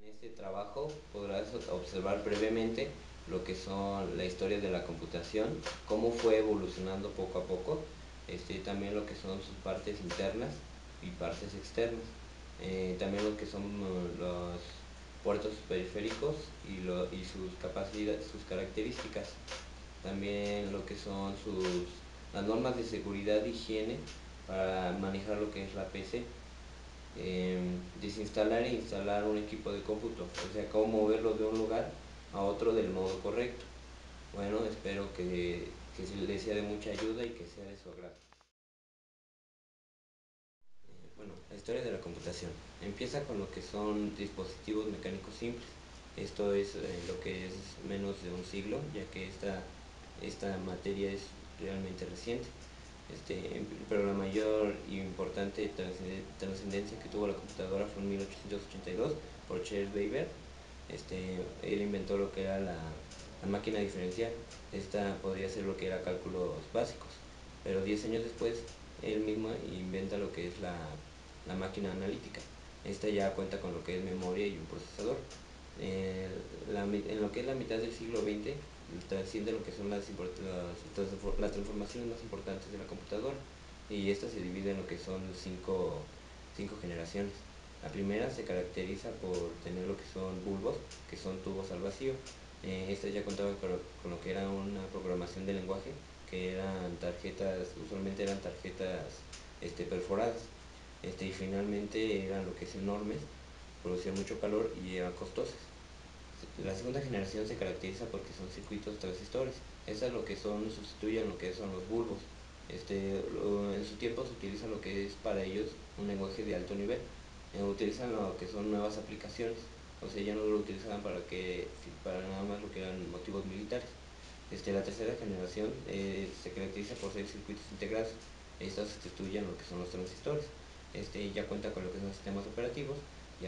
En este trabajo podrás observar brevemente lo que son la historia de la computación, cómo fue evolucionando poco a poco, también lo que son sus partes internas y partes externas, también lo que son los puertos periféricos y sus capacidades, sus características, también lo que son las normas de seguridad e higiene para manejar lo que es la PC, desinstalar e instalar un equipo de cómputo, o sea, cómo moverlo de un lugar a otro del modo correcto. Bueno, espero que les sea de mucha ayuda y que sea de su agrado. Bueno, la historia de la computación empieza con lo que son dispositivos mecánicos simples. Esto es lo que es menos de un siglo, ya que esta materia es realmente reciente. Pero la mayor y importante trascendencia que tuvo la computadora fue en 1882 por Charles Babbage. Él inventó lo que era la máquina diferencial. Esta podría ser lo que era cálculos básicos, pero 10 años después él mismo inventa lo que es la máquina analítica. Esta ya cuenta con lo que es memoria y un procesador. En lo que es la mitad del siglo XX trasciende lo que son las transformaciones más importantes de la computadora, y esta se divide en lo que son cinco generaciones. La primera se caracteriza por tener lo que son bulbos, que son tubos al vacío. Esta ya contaba con lo que era una programación de lenguaje, que eran tarjetas, usualmente eran tarjetas perforadas, y finalmente eran lo que es enormes, producían mucho calor y eran costosas. La segunda generación se caracteriza porque son circuitos transistores. Esa es lo que sustituyen lo que son los bulbos. En su tiempo se utiliza lo que es para ellos un lenguaje de alto nivel. Utilizan lo que son nuevas aplicaciones. O sea, ya no lo utilizaban para nada más lo que eran motivos militares. La tercera generación se caracteriza por ser circuitos integrados. Estos sustituyen lo que son los transistores. Ya cuenta con lo que son sistemas operativos y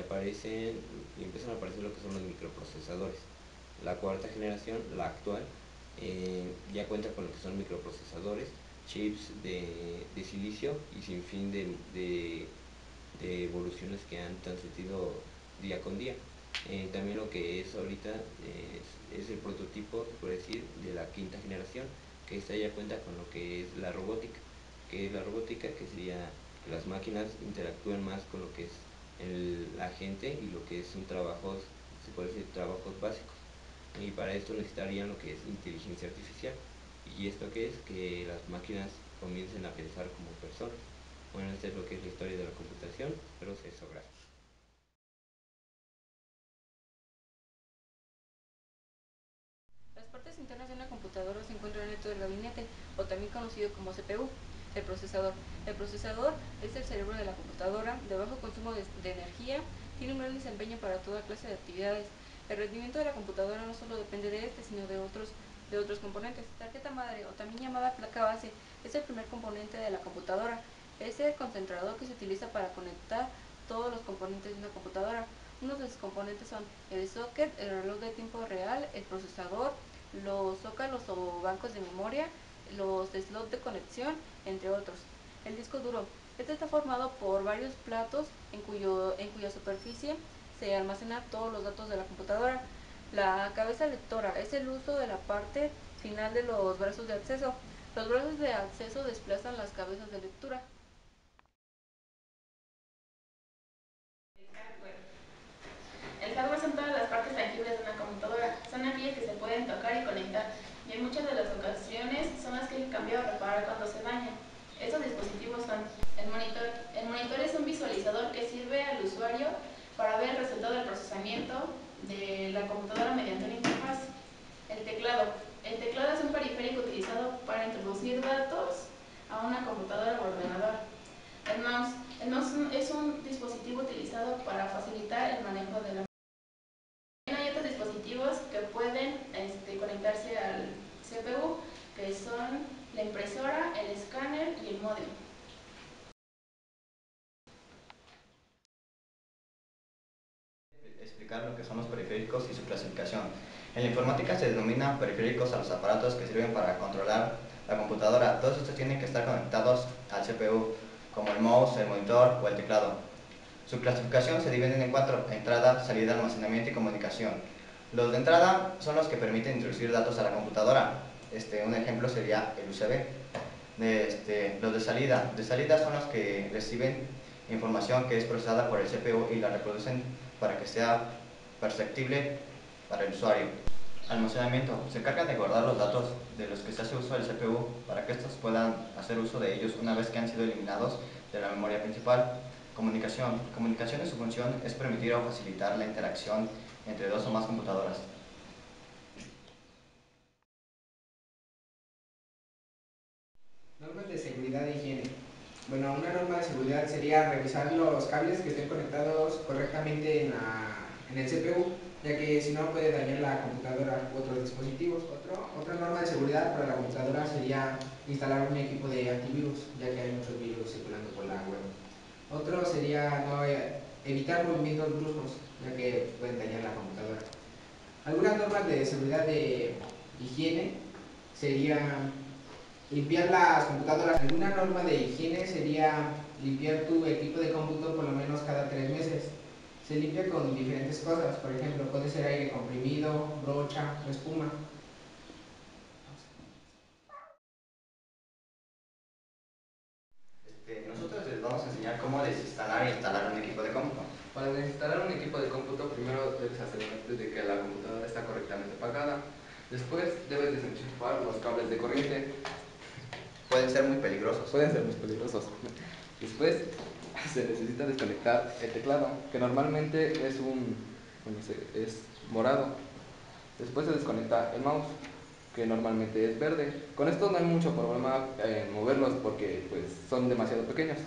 empiezan a aparecer lo que son los microprocesadores. La cuarta generación, la actual, ya cuenta con lo que son microprocesadores, chips de silicio y sin fin de evoluciones que han transmitido día con día. También lo que es ahorita es el prototipo, se puede decir, de la quinta generación, que esta ya cuenta con lo que es la robótica, que sería que las máquinas interactúen más con lo que es la gente y lo que son trabajos, se puede decir, trabajos básicos. Y para esto necesitarían lo que es inteligencia artificial. ¿Y esto qué es? Que las máquinas comiencen a pensar como personas. Bueno, esta es lo que es la historia de la computación. Espero sea de su agrado. Las partes internas de una computadora se encuentran dentro del gabinete, o también conocido como CPU. El procesador. El procesador es el cerebro de la computadora, de bajo consumo de energía, tiene un gran desempeño para toda clase de actividades. El rendimiento de la computadora no solo depende de este, sino de otros componentes. Tarjeta madre, o también llamada placa base, es el primer componente de la computadora. Es el concentrador que se utiliza para conectar todos los componentes de una computadora. Unos de sus componentes son el socket, el reloj de tiempo real, el procesador, los zócalos o bancos de memoria, los slots de conexión, entre otros. El disco duro. Este está formado por varios platos en cuya superficie se almacenan todos los datos de la computadora. La cabeza lectora es el uso de la parte final de los brazos de acceso. Los brazos de acceso desplazan las cabezas de lectura. El hardware son todas las partes tangibles de una computadora, son aquellas que se pueden tocar y conectar, y en muchas de las ocasiones son las que hay que cambiar o reparar cuando se dañan. Estos dispositivos son el monitor. El monitor es un visualizador que sirve al usuario para ver el resultado del procesamiento de la computadora mediante una interfaz. El teclado. El teclado es un periférico utilizado para introducir datos a una computadora o ordenador. El mouse. El mouse es un dispositivo utilizado para facilitar el manejo de la. Hay otros dispositivos que pueden conectarse al CPU, que son la impresora, el escáner y el módem. Explicar lo que son los periféricos y su clasificación. En la informática se denomina periféricos a los aparatos que sirven para controlar la computadora. Todos estos tienen que estar conectados al CPU, como el mouse, el monitor o el teclado. Su clasificación se divide en cuatro: entrada, salida, almacenamiento y comunicación. Los de entrada son los que permiten introducir datos a la computadora. Un ejemplo sería el USB. Los de salida son los que reciben información que es procesada por el CPU y la reproducen para que sea perceptible para el usuario. Almacenamiento. Se encarga de guardar los datos de los que se hace uso del CPU para que estos puedan hacer uso de ellos una vez que han sido eliminados de la memoria principal. Comunicación. Comunicación en su función es permitir o facilitar la interacción entre dos o más computadoras. Normas de seguridad e higiene. Bueno, una norma de seguridad sería revisar los cables que estén conectados correctamente en el CPU, ya que si no puede dañar la computadora u otros dispositivos. Otra norma de seguridad para la computadora sería instalar un equipo de antivirus, ya que hay muchos virus circulando por la web. Otro sería evitar movimientos bruscos, ya que pueden dañar la computadora. Algunas normas de seguridad de higiene sería limpiar las computadoras. Alguna norma de higiene sería limpiar tu equipo de cómputo por lo menos cada 3 meses. Se limpia con diferentes cosas, por ejemplo, puede ser aire comprimido, brocha o espuma. Nosotros les vamos a enseñar cómo desinstalar e instalar un equipo de cómputo. Para desinstalar un equipo de cómputo, primero debes asegurarte de que la computadora está correctamente apagada. Después debes desenchufar los cables de corriente. Pueden ser muy peligrosos. Después se necesita desconectar el teclado, que normalmente es es morado. Después se desconecta el mouse, que normalmente es verde. Con esto no hay mucho problema en moverlos porque pues son demasiado pequeños.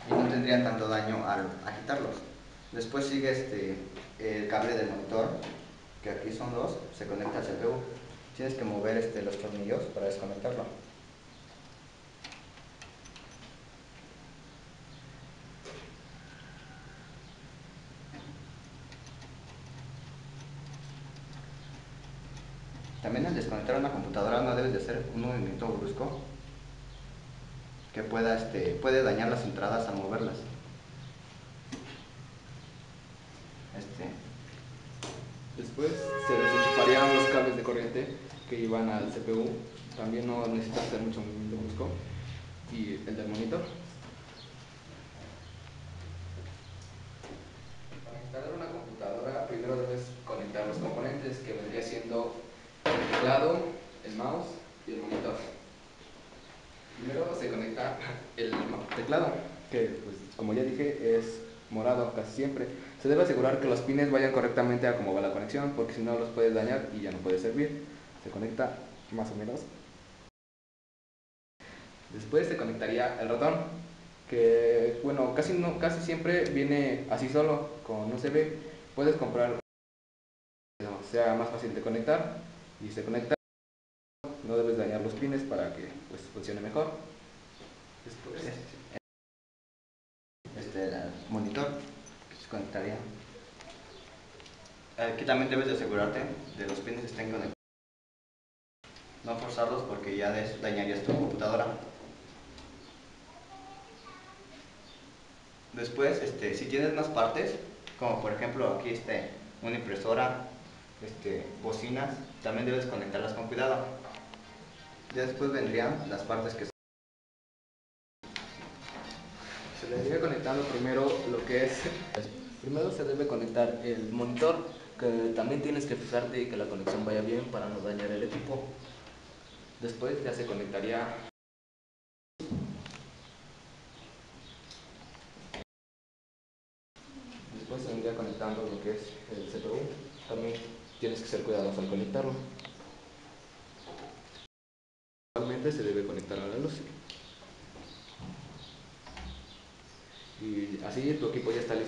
Y no tendrían tanto daño al agitarlos. Después sigue el cable del monitor, que aquí son dos, se conecta al CPU. Tienes que mover los tornillos para desconectarlo. También al desconectar una computadora no debes de hacer un movimiento brusco que puede dañar las entradas al moverlas. Después se desenchufarían los cables de corriente que iban al CPU. También no necesitas hacer mucho movimiento brusco. Y el del monitor. Para instalar una computadora, primero debes conectar los componentes, que vendría siendo el teclado, el mouse y el monitor. Primero se conecta el teclado, que pues, como ya dije es morado casi siempre. Se debe asegurar que los pines vayan correctamente a cómo va la conexión, porque si no los puedes dañar y ya no puede servir. Se conecta más o menos. Después se conectaría el ratón, que bueno, casi siempre viene así solo, con USB. Puedes comprar sea más fácil de conectar y se conecta. No debes dañar los pines para que pues, funcione mejor. Después El monitor que se conectaría. Aquí también debes de asegurarte de los pines que estén conectados. No forzarlos porque ya dañarías tu computadora. Después, si tienes más partes, como por ejemplo aquí una impresora, bocinas, también debes conectarlas con cuidado. Ya después vendrían las partes que se debería conectando primero lo que es. Primero se debe conectar el monitor, que también tienes que fijarte que la conexión vaya bien para no dañar el equipo. Después ya se conectaría después se vendría conectando lo que es el CPU. También tienes que ser cuidadoso al conectarlo. Actualmente se debe conectar a la luz. Y así tu equipo ya está listo.